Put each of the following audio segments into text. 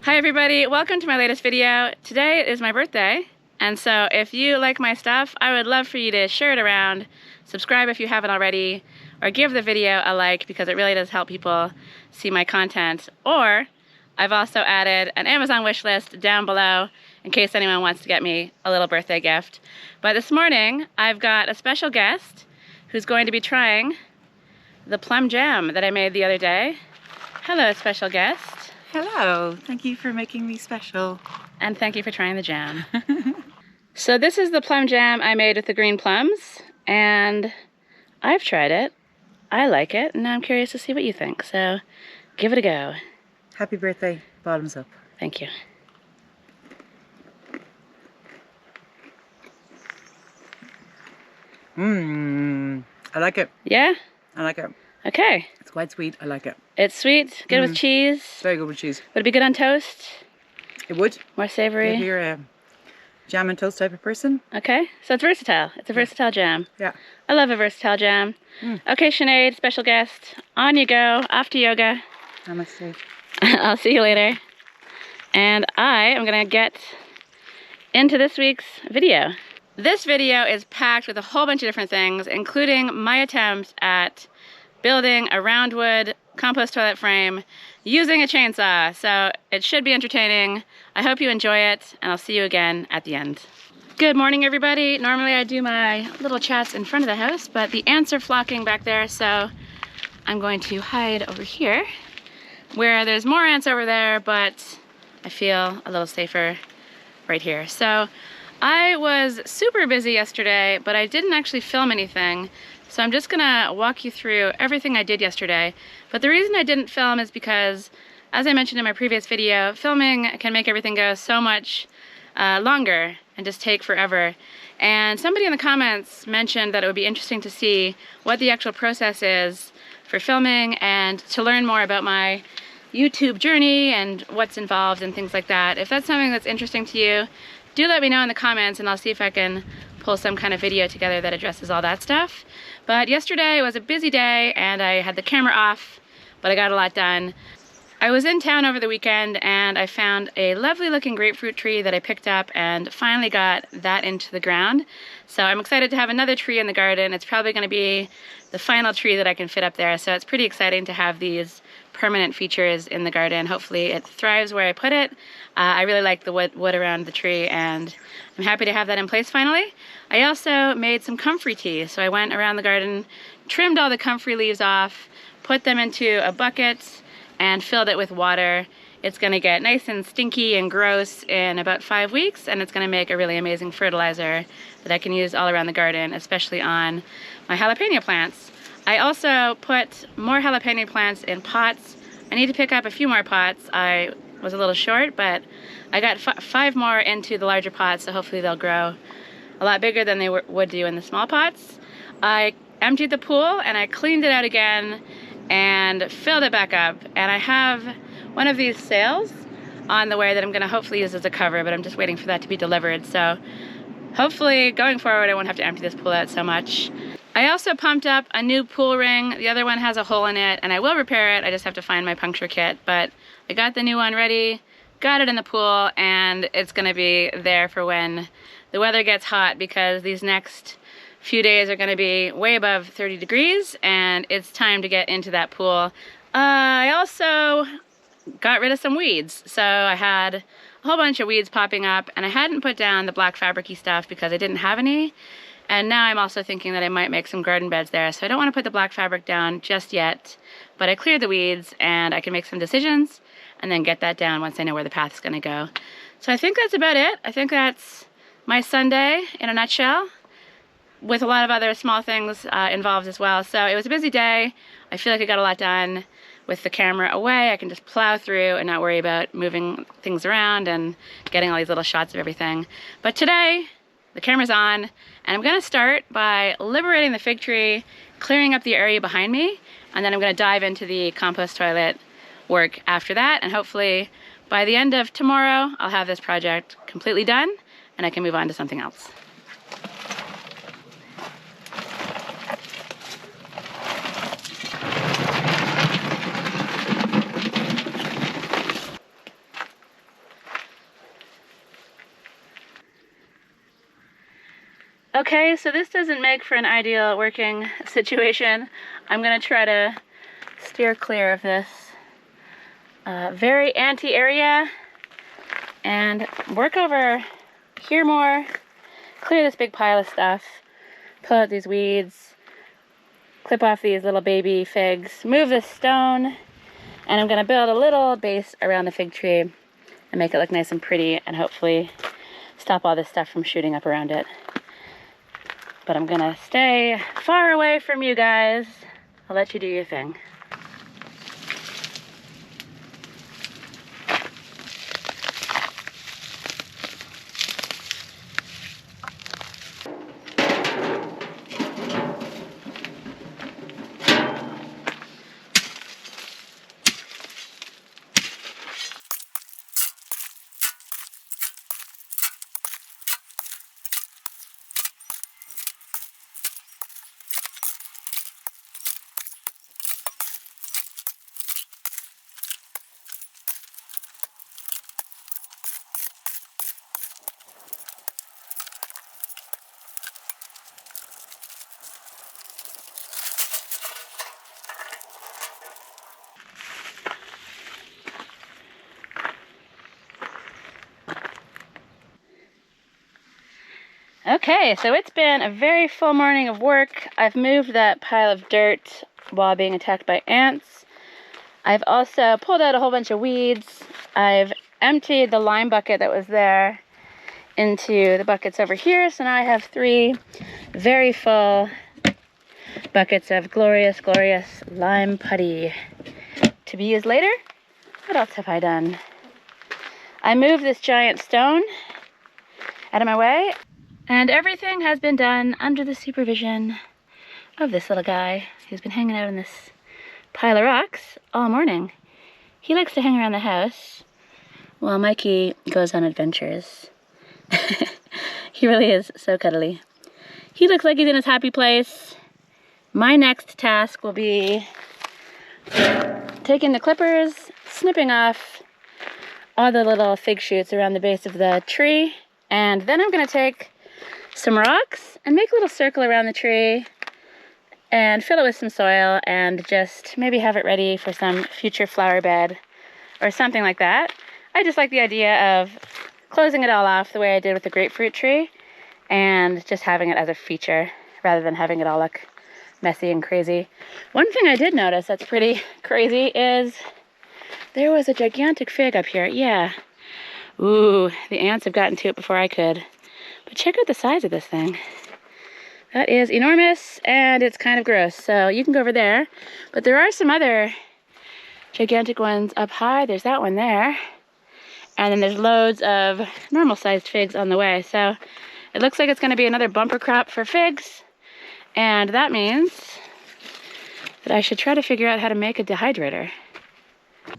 Hi everybody, welcome to my latest video. Today is my birthday, and so if you like my stuff, I would love for you to share it around, subscribe if you haven't already, or give the video a like because it really does help people see my content. Or I've also added an Amazon wish list down below in case anyone wants to get me a little birthday gift. But this morning I've got a special guest who's going to be trying the plum jam that I made the other day. Hello, special guest. Hello, thank you for making me special. And thank you for trying the jam. So this is the plum jam I made with the green plums, and I've tried it. I like it, and now I'm curious to see what you think, so give it a go. Happy birthday, bottoms up. Thank you. I like it. Yeah? I like it. Okay. It's quite sweet, I like it. It's sweet, good with cheese. Very good with cheese. Would it be good on toast? It would. More savory? If you're a jam and toast type of person. Okay, so it's versatile. It's a versatile jam. Yeah. I love a versatile jam. Okay, Sinead, special guest, on you go, off to yoga. Namaste. I'll see you later. And I am gonna get into this week's video. This video is packed with a whole bunch of different things, including my attempt at building a round wood compost toilet frame using a chainsaw. So it should be entertaining. I hope you enjoy it, and I'll see you again at the end. Good morning, everybody. Normally I do my little chats in front of the house, but the ants are flocking back there, so I'm going to hide over here where there's more ants over there, but I feel a little safer right here. So I was super busy yesterday, but I didn't actually film anything. So I'm just gonna walk you through everything I did yesterday. But the reason I didn't film is because, as I mentioned in my previous video, filming can make everything go so much longer and just take forever. And somebody in the comments mentioned that it would be interesting to see what the actual process is for filming and to learn more about my YouTube journey and what's involved and things like that. If that's something that's interesting to you, do let me know in the comments and I'll see if I can pull some kind of video together that addresses all that stuff. But yesterday was a busy day and I had the camera off, but I got a lot done. I was in town over the weekend and I found a lovely looking grapefruit tree that I picked up and finally got that into the ground. So I'm excited to have another tree in the garden. It's probably going to be the final tree that I can fit up there. So it's pretty exciting to have these permanent features in the garden. Hopefully it thrives where I put it. I really like the wood around the tree and I'm happy to have that in place finally. I also made some comfrey tea. So I went around the garden, trimmed all the comfrey leaves off, put them into a bucket and filled it with water. It's gonna get nice and stinky and gross in about 5 weeks, and it's gonna make a really amazing fertilizer that I can use all around the garden, especially on my jalapeno plants. I also put more jalapeno plants in pots. I need to pick up a few more pots. I was a little short, but I got 5 more into the larger pots, so hopefully they'll grow a lot bigger than they would do in the small pots. I emptied the pool and I cleaned it out again and filled it back up. And I have one of these sails on the way that I'm gonna hopefully use as a cover, but I'm just waiting for that to be delivered. So hopefully going forward, I won't have to empty this pool out so much. I also pumped up a new pool ring. The other one has a hole in it and I will repair it. I just have to find my puncture kit, but I got the new one ready, got it in the pool, and it's gonna be there for when the weather gets hot because these next few days are gonna be way above 30 degrees and it's time to get into that pool. I also got rid of some weeds. So I had a whole bunch of weeds popping up and I hadn't put down the black fabric-y stuff because I didn't have any. And now I'm also thinking that I might make some garden beds there. So I don't want to put the black fabric down just yet, but I cleared the weeds and I can make some decisions and then get that down once I know where the path's gonna go. So I think that's about it. I think that's my Sunday in a nutshell, with a lot of other small things involved as well. So it was a busy day. I feel like I got a lot done. With the camera away, I can just plow through and not worry about moving things around and getting all these little shots of everything. But today, the camera's on, and I'm gonna start by liberating the fig tree, clearing up the area behind me, and then I'm gonna dive into the compost toilet work after that, and hopefully by the end of tomorrow, I'll have this project completely done, and I can move on to something else. Okay, so this doesn't make for an ideal working situation. I'm gonna try to steer clear of this very anti area and work over here more, clear this big pile of stuff, pull out these weeds, clip off these little baby figs, move this stone, and I'm gonna build a little base around the fig tree and make it look nice and pretty and hopefully stop all this stuff from shooting up around it. But I'm gonna stay far away from you guys. I'll let you do your thing. Okay, so it's been a very full morning of work. I've moved that pile of dirt while being attacked by ants. I've also pulled out a whole bunch of weeds. I've emptied the lime bucket that was there into the buckets over here. So now I have 3 very full buckets of glorious, glorious lime putty to be used later. What else have I done? I moved this giant stone out of my way. And everything has been done under the supervision of this little guy who's been hanging out in this pile of rocks all morning. He likes to hang around the house while Mikey goes on adventures. He really is so cuddly. He looks like he's in his happy place. My next task will be taking the clippers, snipping off all the little fig shoots around the base of the tree, and then I'm gonna take some rocks and make a little circle around the tree and fill it with some soil and just maybe have it ready for some future flower bed or something like that. I just like the idea of closing it all off the way I did with the grapefruit tree and just having it as a feature rather than having it all look messy and crazy. One thing I did notice that's pretty crazy is there was a gigantic fig up here. Yeah. Ooh, the ants have gotten to it before I could. But check out the size of this thing. That is enormous, and it's kind of gross. So you can go over there. But there are some other gigantic ones up high. There's that one there. And then there's loads of normal-sized figs on the way. So it looks like it's going to be another bumper crop for figs. And that means that I should try to figure out how to make a dehydrator.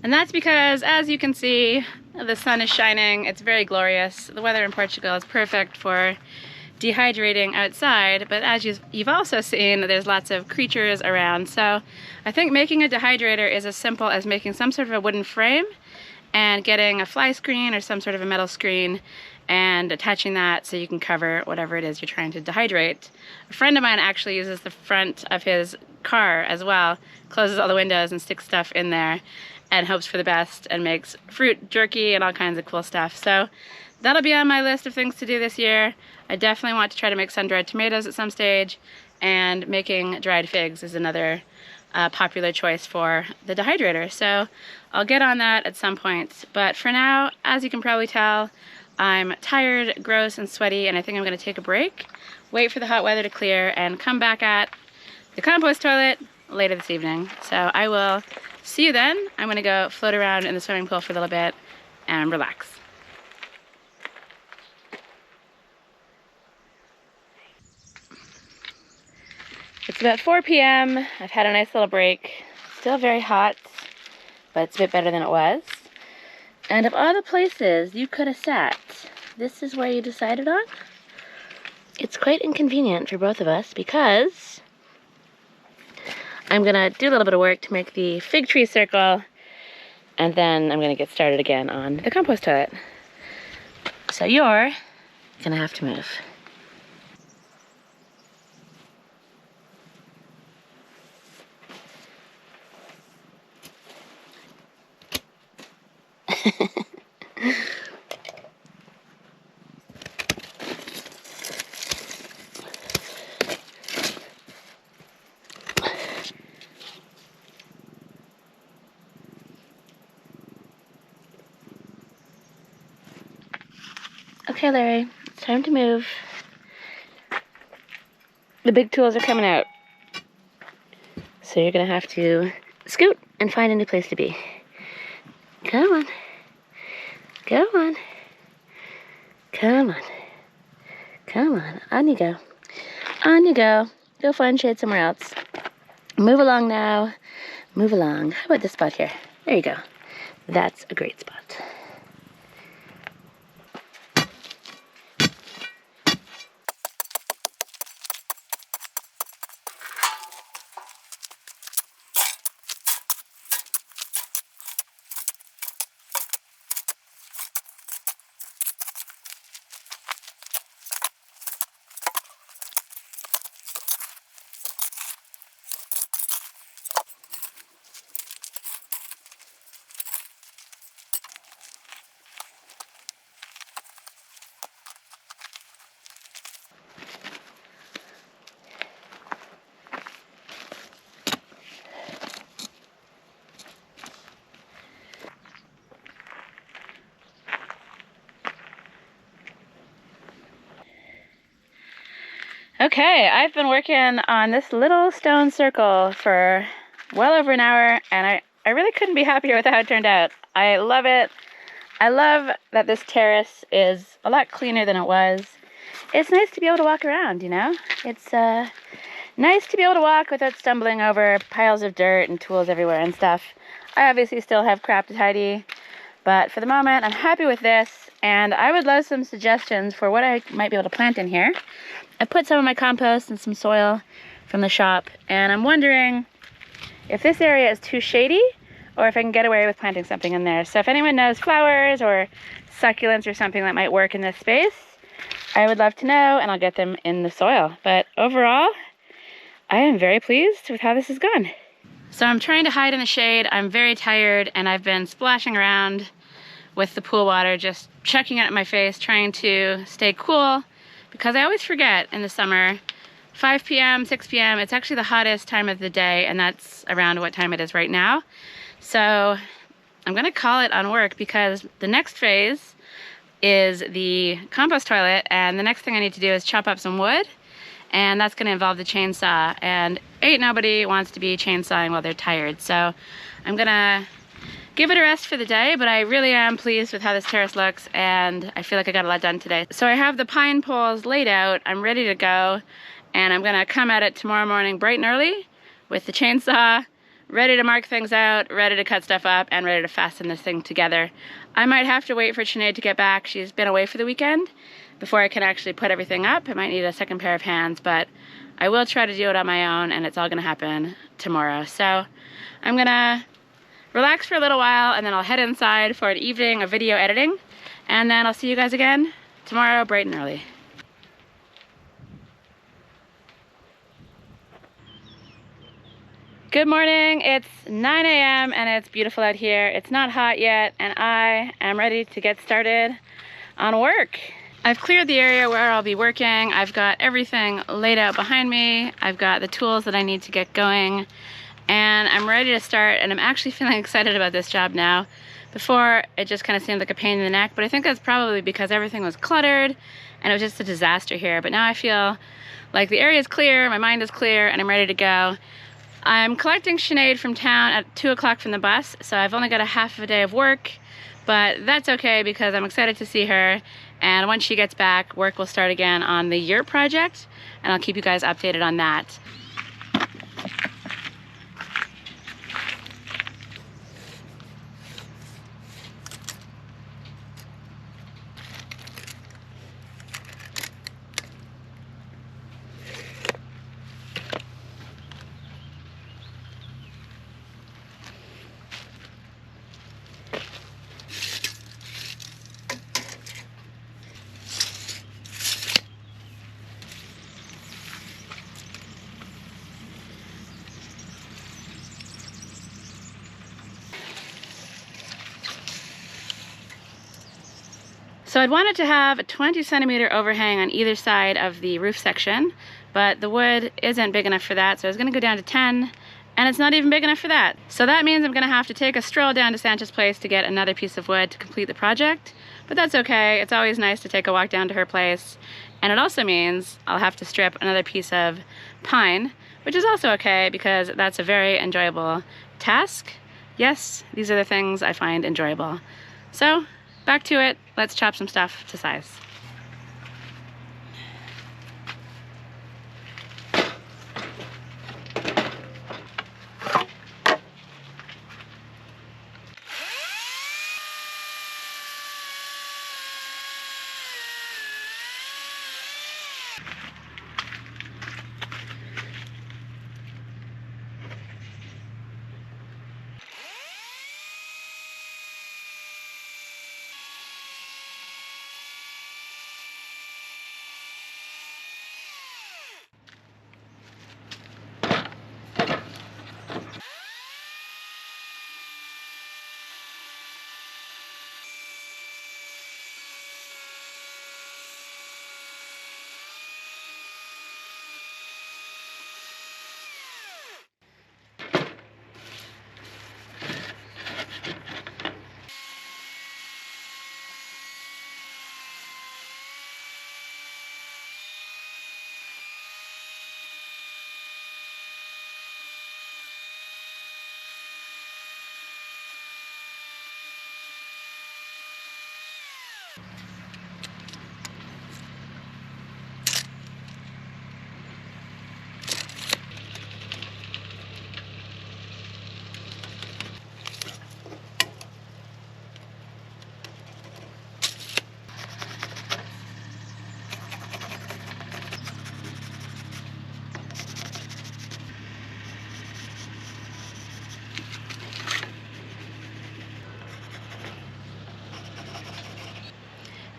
And that's because, as you can see, the sun is shining. It's very glorious. The weather in Portugal is perfect for dehydrating outside, but as you've also seen, there's lots of creatures around. So I think making a dehydrator is as simple as making some sort of a wooden frame and getting a fly screen or some sort of a metal screen and attaching that so you can cover whatever it is you're trying to dehydrate. A friend of mine actually uses the front of his car as well, closes all the windows and sticks stuff in there and hopes for the best and makes fruit jerky and all kinds of cool stuff. So that'll be on my list of things to do this year. I definitely want to try to make sun-dried tomatoes at some stage, and making dried figs is another popular choice for the dehydrator. So I'll get on that at some point. But for now, as you can probably tell, I'm tired, gross, and sweaty, and I think I'm gonna take a break, wait for the hot weather to clear, and come back at the compost toilet later this evening. So I will see you then. I'm gonna go float around in the swimming pool for a little bit and relax. It's about 4 p.m. I've had a nice little break. Still very hot, but it's a bit better than it was. And of all the places you could have sat, this is where you decided on? It's quite inconvenient for both of us because I'm gonna do a little bit of work to make the fig tree circle, and then I'm gonna get started again on the compost toilet. So you're gonna have to move. Okay, Larry, it's time to move. The big tools are coming out. So you're gonna have to scoot and find a new place to be. Come on. Go on. Come on. Come on. On you go. On you go. Go find shade somewhere else. Move along now. Move along. How about this spot here? There you go. That's a great spot. Okay, I've been working on this little stone circle for well over an hour, and I really couldn't be happier with how it turned out. I love it. I love that this terrace is a lot cleaner than it was. It's nice to be able to walk around, you know? It's nice to be able to walk without stumbling over piles of dirt and tools everywhere and stuff. I obviously still have crap to tidy, but for the moment, I'm happy with this, and I would love some suggestions for what I might be able to plant in here. I put some of my compost and some soil from the shop, and I'm wondering if this area is too shady or if I can get away with planting something in there. So if anyone knows flowers or succulents or something that might work in this space, I would love to know, and I'll get them in the soil. But overall, I am very pleased with how this has gone. So I'm trying to hide in the shade. I'm very tired, and I've been splashing around with the pool water, just chucking it at my face, trying to stay cool, because I always forget in the summer, 5 p.m., 6 p.m., it's actually the hottest time of the day, and that's around what time it is right now. So I'm gonna call it on work, because the next phase is the compost toilet, and the next thing I need to do is chop up some wood, and that's gonna involve the chainsaw, and ain't nobody wants to be chainsawing while they're tired. So I'm gonna give it a rest for the day, but I really am pleased with how this terrace looks, and I feel like I got a lot done today. So I have the pine poles laid out, I'm ready to go, and I'm gonna come at it tomorrow morning bright and early with the chainsaw, ready to mark things out, ready to cut stuff up, and ready to fasten this thing together. I might have to wait for Sinead to get back. She's been away for the weekend before I can actually put everything up. I might need a second pair of hands, but I will try to do it on my own, and it's all gonna happen tomorrow. So I'm gonna relax for a little while, and then I'll head inside for an evening of video editing, and then I'll see you guys again tomorrow bright and early. Good morning, it's 9 a.m. and it's beautiful out here. It's not hot yet, and I am ready to get started on work. I've cleared the area where I'll be working. I've got everything laid out behind me. I've got the tools that I need to get going, and I'm ready to start, and I'm actually feeling excited about this job now. Before, it just kind of seemed like a pain in the neck, but I think that's probably because everything was cluttered and it was just a disaster here. But now I feel like the area is clear, my mind is clear, and I'm ready to go. I'm collecting Sinead from town at 2 o'clock from the bus, so I've only got a half of a day of work, but that's okay because I'm excited to see her, and once she gets back, work will start again on the yurt project, and I'll keep you guys updated on that. So I'd wanted to have a 20-centimeter overhang on either side of the roof section, but the wood isn't big enough for that, so I was gonna go down to 10, and it's not even big enough for that. So that means I'm gonna have to take a stroll down to Santa's place to get another piece of wood to complete the project, but that's okay. It's always nice to take a walk down to her place, and it also means I'll have to strip another piece of pine, which is also okay because that's a very enjoyable task. Yes, these are the things I find enjoyable. So, back to it. Let's chop some stuff to size.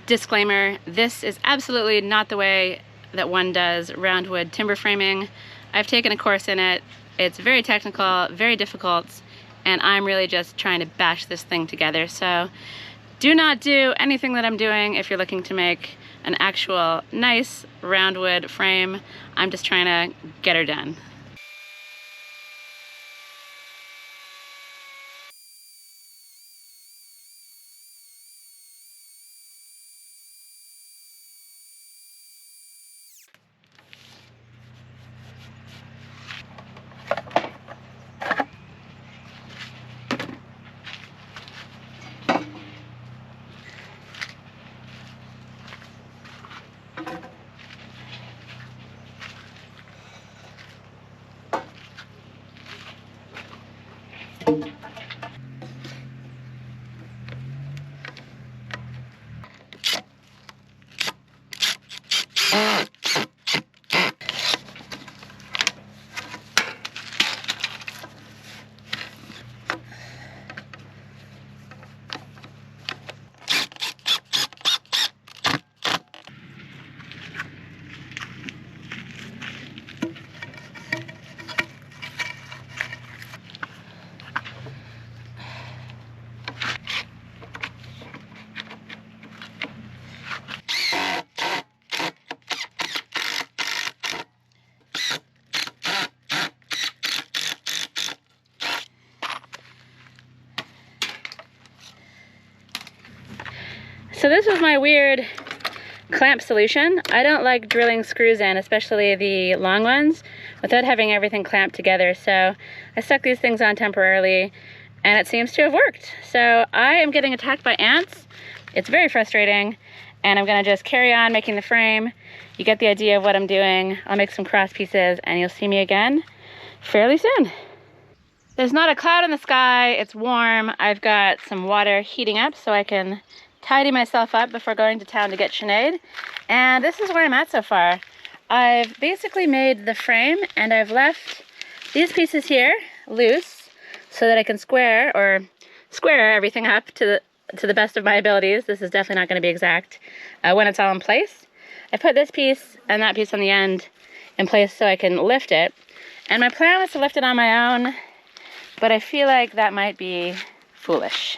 Disclaimer, this is absolutely not the way that one does roundwood timber framing. I've taken a course in it. It's very technical, very difficult, and I'm really just trying to bash this thing together. So do not do anything that I'm doing if you're looking to make an actual nice roundwood frame. I'm just trying to get her done. So this was my weird clamp solution. I don't like drilling screws in, especially the long ones, without having everything clamped together. So I stuck these things on temporarily, and it seems to have worked. So I am getting attacked by ants. It's very frustrating, and I'm gonna just carry on making the frame. You get the idea of what I'm doing. I'll make some cross pieces, and you'll see me again fairly soon. There's not a cloud in the sky. It's warm. I've got some water heating up so I can tidy myself up before going to town to get Sinead. And this is where I'm at so far. I've basically made the frame, and I've left these pieces here loose so that I can square everything up to the best of my abilities. This is definitely not going to be exact when it's all in place. I put this piece and that piece on the end in place so I can lift it. And my plan was to lift it on my own, but I feel like that might be foolish.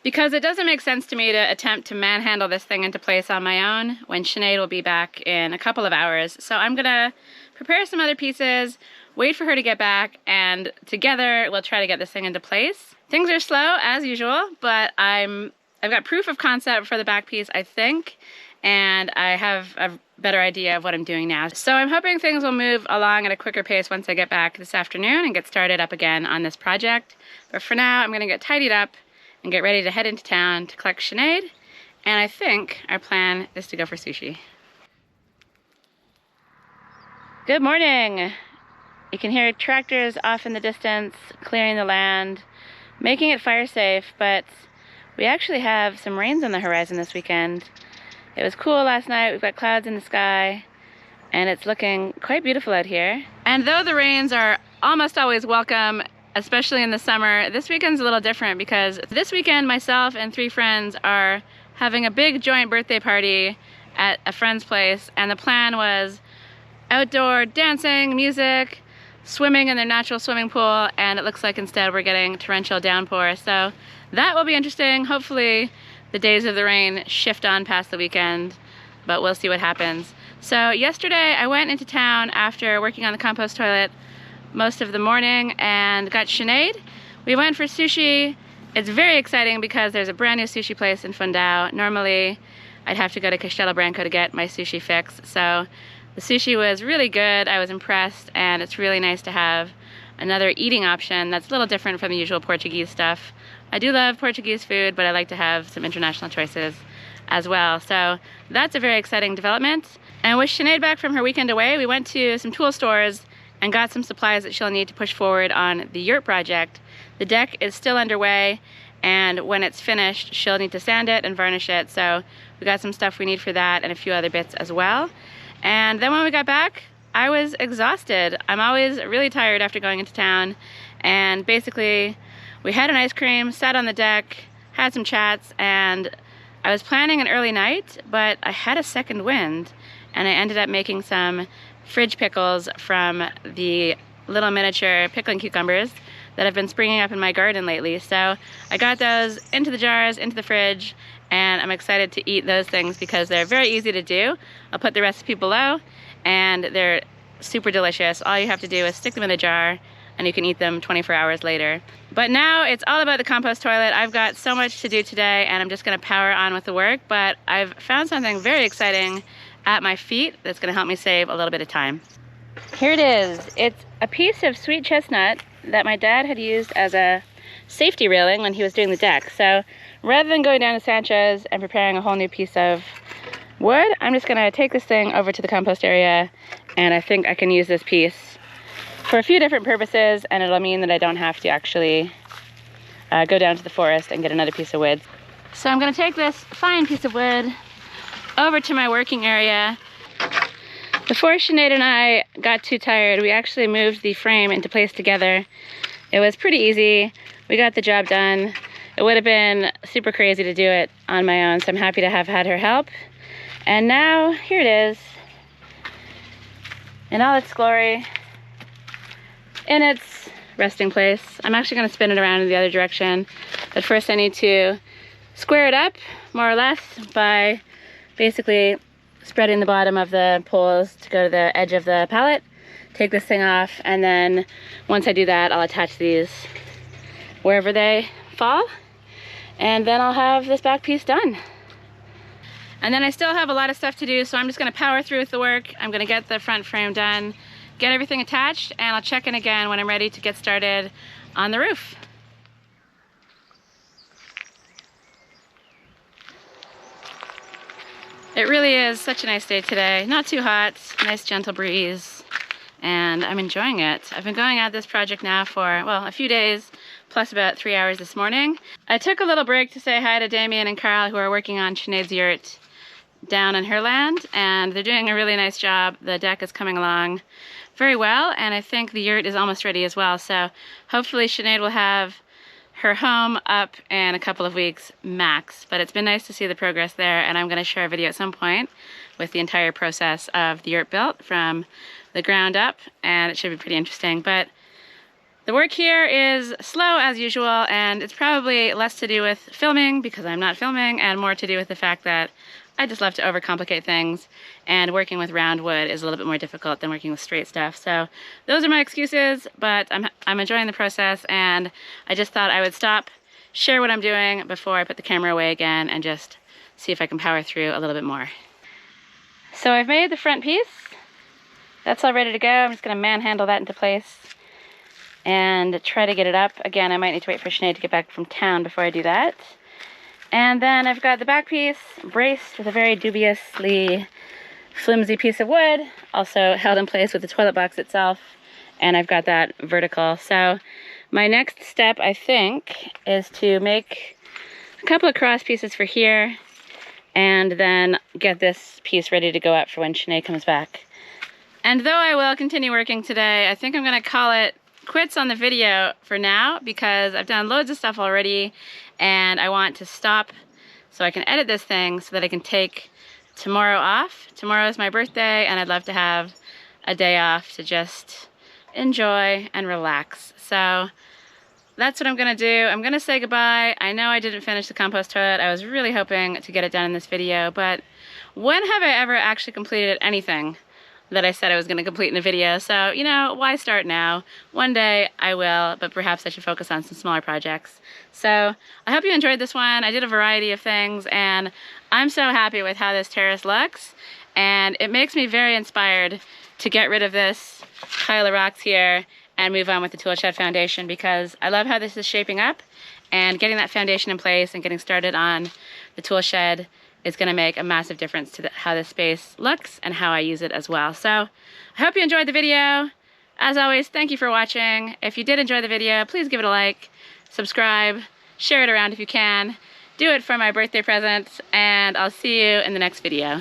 because it doesn't make sense to me to attempt to manhandle this thing into place on my own when Sinead will be back in a couple of hours. So I'm gonna prepare some other pieces, wait for her to get back, and together we'll try to get this thing into place. Things are slow as usual, but I've got proof of concept for the back piece, I think, and I have a better idea of what I'm doing now. So I'm hoping things will move along at a quicker pace once I get back this afternoon and get started up again on this project. But for now, I'm gonna get tidied up and get ready to head into town to collect Sinead, and I think our plan is to go for sushi. Good morning! You can hear tractors off in the distance, clearing the land, making it fire safe, but we actually have some rains on the horizon this weekend. It was cool last night, we've got clouds in the sky, and it's looking quite beautiful out here. And though the rains are almost always welcome, especially in the summer, this weekend's a little different because this weekend myself and 3 friends are having a big joint birthday party at a friend's place, and the plan was outdoor dancing, music, swimming in their natural swimming pool, and it looks like instead we're getting torrential downpour. So that will be interesting. Hopefully the days of the rain shift on past the weekend, but we'll see what happens. So yesterday I went into town after working on the compost toilet most of the morning and got Sinead. We went for sushi. It's very exciting because there's a brand new sushi place in Fundão. Normally I'd have to go to Castelo Branco to get my sushi fix. So the sushi was really good. I was impressed, and it's really nice to have another eating option that's a little different from the usual Portuguese stuff. I do love Portuguese food, but I like to have some international choices as well. So that's a very exciting development. And with Sinead back from her weekend away, we went to some tool stores and got some supplies that she'll need to push forward on the yurt project. The deck is still underway, and when it's finished, she'll need to sand it and varnish it. So we got some stuff we need for that and a few other bits as well. And then when we got back, I was exhausted. I'm always really tired after going into town. And basically, we had an ice cream, sat on the deck, had some chats, and I was planning an early night, but I had a second wind, and I ended up making some fridge pickles from the little miniature pickling cucumbers that have been springing up in my garden lately. So I got those into the jars, into the fridge, and I'm excited to eat those things because they're very easy to do. I'll put the recipe below, and they're super delicious. All you have to do is stick them in a jar, and you can eat them 24 hours later. But now it's all about the compost toilet. I've got so much to do today, and I'm just gonna power on with the work, but I've found something very exciting at my feet that's gonna help me save a little bit of time. Here it is. It's a piece of sweet chestnut that my dad had used as a safety railing when he was doing the deck. So rather than going down to Sancho's and preparing a whole new piece of wood, I'm just gonna take this thing over to the compost area, and I think I can use this piece for a few different purposes, and it'll mean that I don't have to actually go down to the forest and get another piece of wood. So I'm gonna take this fine piece of wood over to my working area. Before Sinead and I got too tired, we actually moved the frame into place together. It was pretty easy. We got the job done. It would have been super crazy to do it on my own, so I'm happy to have had her help. And now, here it is, in all its glory, in its resting place. I'm actually gonna spin it around in the other direction, but first I need to square it up, more or less, by basically spreading the bottom of the poles to go to the edge of the pallet, take this thing off, and then once I do that, I'll attach these wherever they fall, and then I'll have this back piece done. And then I still have a lot of stuff to do, so I'm just gonna power through with the work. I'm gonna get the front frame done, get everything attached, and I'll check in again when I'm ready to get started on the roof. It really is such a nice day today. Not too hot, nice gentle breeze, and I'm enjoying it. I've been going at this project now for, well, a few days, plus about 3 hours this morning. I took a little break to say hi to Damien and Carl, who are working on Sinead's yurt down on her land, and they're doing a really nice job. The deck is coming along very well, and I think the yurt is almost ready as well. So hopefully Sinead will have her home up in a couple of weeks max, but it's been nice to see the progress there, and I'm going to share a video at some point with the entire process of the yurt built from the ground up, and it should be pretty interesting. But The work here is slow as usual, and it's probably less to do with filming because I'm not filming, and more to do with the fact that I just love to overcomplicate things, and working with round wood is a little bit more difficult than working with straight stuff. So those are my excuses, but I'm enjoying the process, and I just thought I would stop, share what I'm doing before I put the camera away again, and just see if I can power through a little bit more. So I've made the front piece. That's all ready to go. I'm just gonna manhandle that into place and try to get it up. Again, I might need to wait for Sinead to get back from town before I do that. And then I've got the back piece braced with a very dubiously flimsy piece of wood, also held in place with the toilet box itself, and I've got that vertical. So my next step, I think, is to make a couple of cross pieces for here, and then get this piece ready to go up for when Sinead comes back. And though I will continue working today, I think I'm gonna call it quits on the video for now because I've done loads of stuff already and I want to stop so I can edit this thing so that I can take tomorrow off. Tomorrow is my birthday and I'd love to have a day off to just enjoy and relax. So that's what I'm gonna do. I'm gonna say goodbye. I know I didn't finish the compost toilet. I was really hoping to get it done in this video, but when have I ever actually completed anything that I said I was going to complete in a video? So, you know, why start now? One day I will, but perhaps I should focus on some smaller projects. So I hope you enjoyed this one. I did a variety of things, and I'm so happy with how this terrace looks, and it makes me very inspired to get rid of this pile of rocks here and move on with the tool shed foundation, because I love how this is shaping up, and getting that foundation in place and getting started on the tool shed is going to make a massive difference to how this space looks and how I use it as well. So I hope you enjoyed the video. As always, thank you for watching. If you did enjoy the video, please give it a like, subscribe, share it around if you can. Do it for my birthday present, and I'll see you in the next video.